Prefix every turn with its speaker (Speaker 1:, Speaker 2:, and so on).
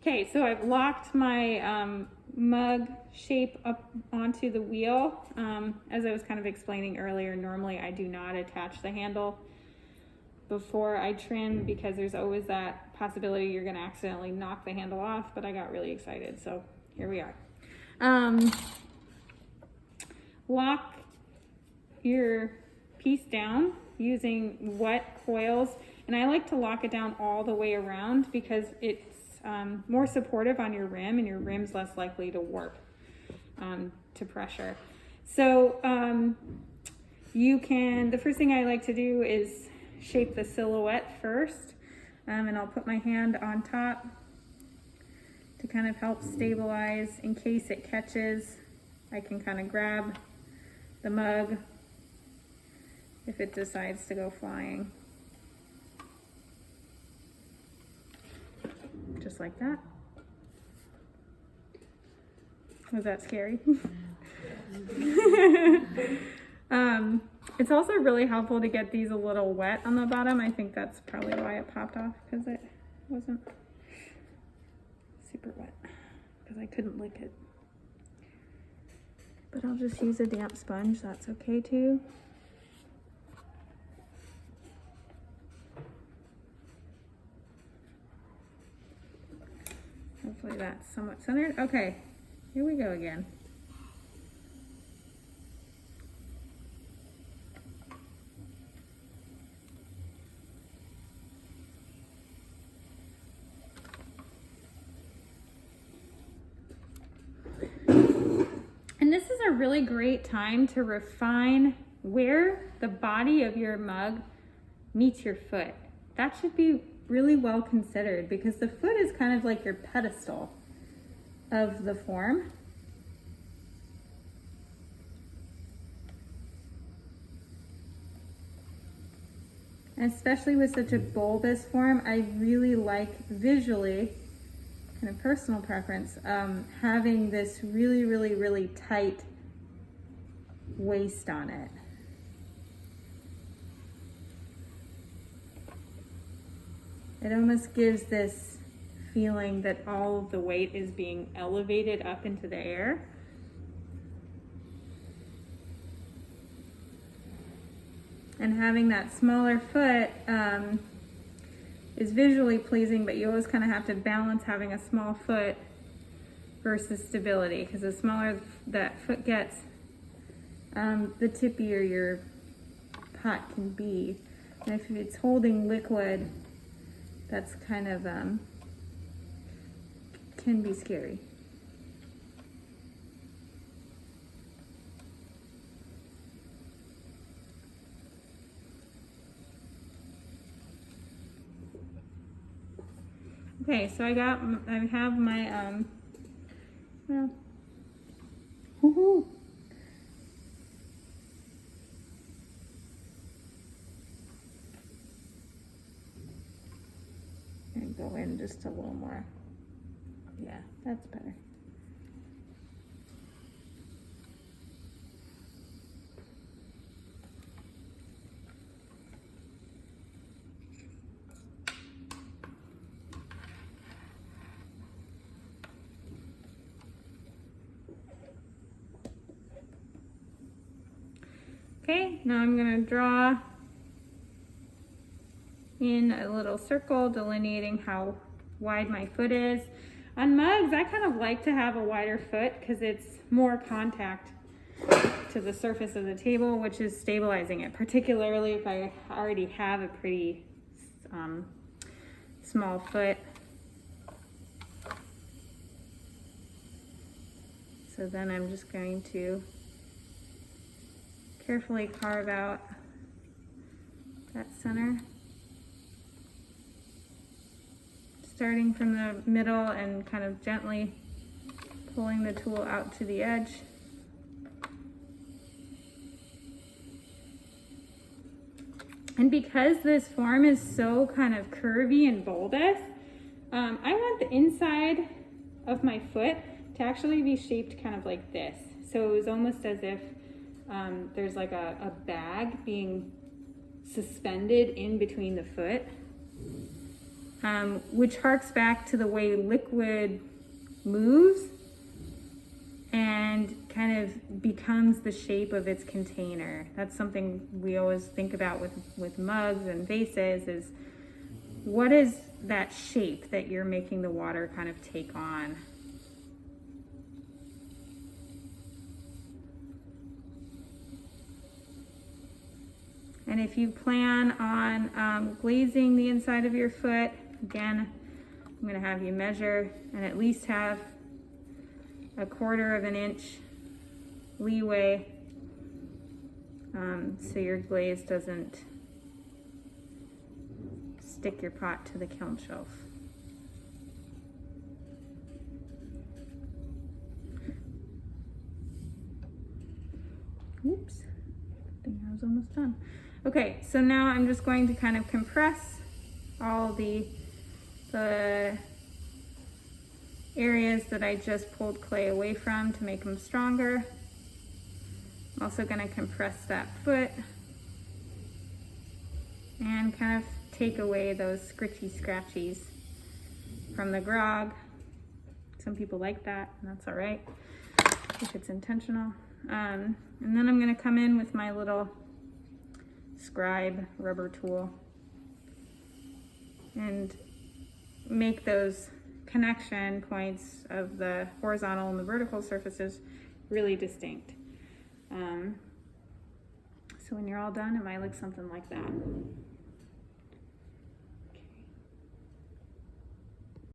Speaker 1: Okay, so I've locked my mug shape up onto the wheel. As I was kind of explaining earlier, normally I do not attach the handle before I trim because there's always that possibility you're gonna accidentally knock the handle off, but I got really excited, so here we are. Lock your piece down using wet coils, and I like to lock it down all the way around because it's more supportive on your rim, and your rim's less likely to warp to pressure. So the first thing I like to do is shape the silhouette first, and I'll put my hand on top to kind of help stabilize in case it catches. I can kind of grab the mug if it decides to go flying. Just like that. Was that scary? It's also really helpful to get these a little wet on the bottom. I think that's probably why it popped off, because it wasn't super wet, because I couldn't lick it. But I'll just use a damp sponge, that's okay too. Hopefully that's somewhat centered. Okay, here we go again. And this is a really great time to refine where the body of your mug meets your foot. That should be really well considered because the foot is kind of like your pedestal of the form. And especially with such a bulbous form, I really like visually, kind of personal preference, having this really, really, really tight waist on it. It almost gives this feeling that all of the weight is being elevated up into the air. And having that smaller foot is visually pleasing, but you always kind of have to balance having a small foot versus stability, because the smaller that foot gets, the tippier your pot can be. And if it's holding liquid, that's kind of, can be scary. Okay, so I have my, well, woohoo! And go in just a little more. Yeah, that's better. Okay, now I'm gonna draw in a little circle delineating how wide my foot is. On mugs, I kind of like to have a wider foot because it's more contact to the surface of the table, which is stabilizing it, particularly if I already have a pretty small foot. So then I'm just going to carefully carve out that center, starting from the middle and kind of gently pulling the tool out to the edge. And because this form is so kind of curvy and bulbous, I want the inside of my foot to actually be shaped kind of like this. So it was almost as if there's like a bag being suspended in between the foot. which harks back to the way liquid moves and kind of becomes the shape of its container. That's something we always think about with mugs and vases, is what is that shape that you're making the water kind of take on? And if you plan on glazing the inside of your foot, again, I'm going to have you measure and at least have a 1/4 of an inch leeway so your glaze doesn't stick your pot to the kiln shelf. Oops, I think I was almost done. Okay, so now I'm just going to kind of compress all the areas that I just pulled clay away from to make them stronger. I'm also going to compress that foot and kind of take away those scritchy scratchies from the grog. Some people like that, and that's all right if it's intentional. And then I'm going to come in with my little scribe rubber tool and make those connection points of the horizontal and the vertical surfaces really distinct. So when you're all done, it might look something like that.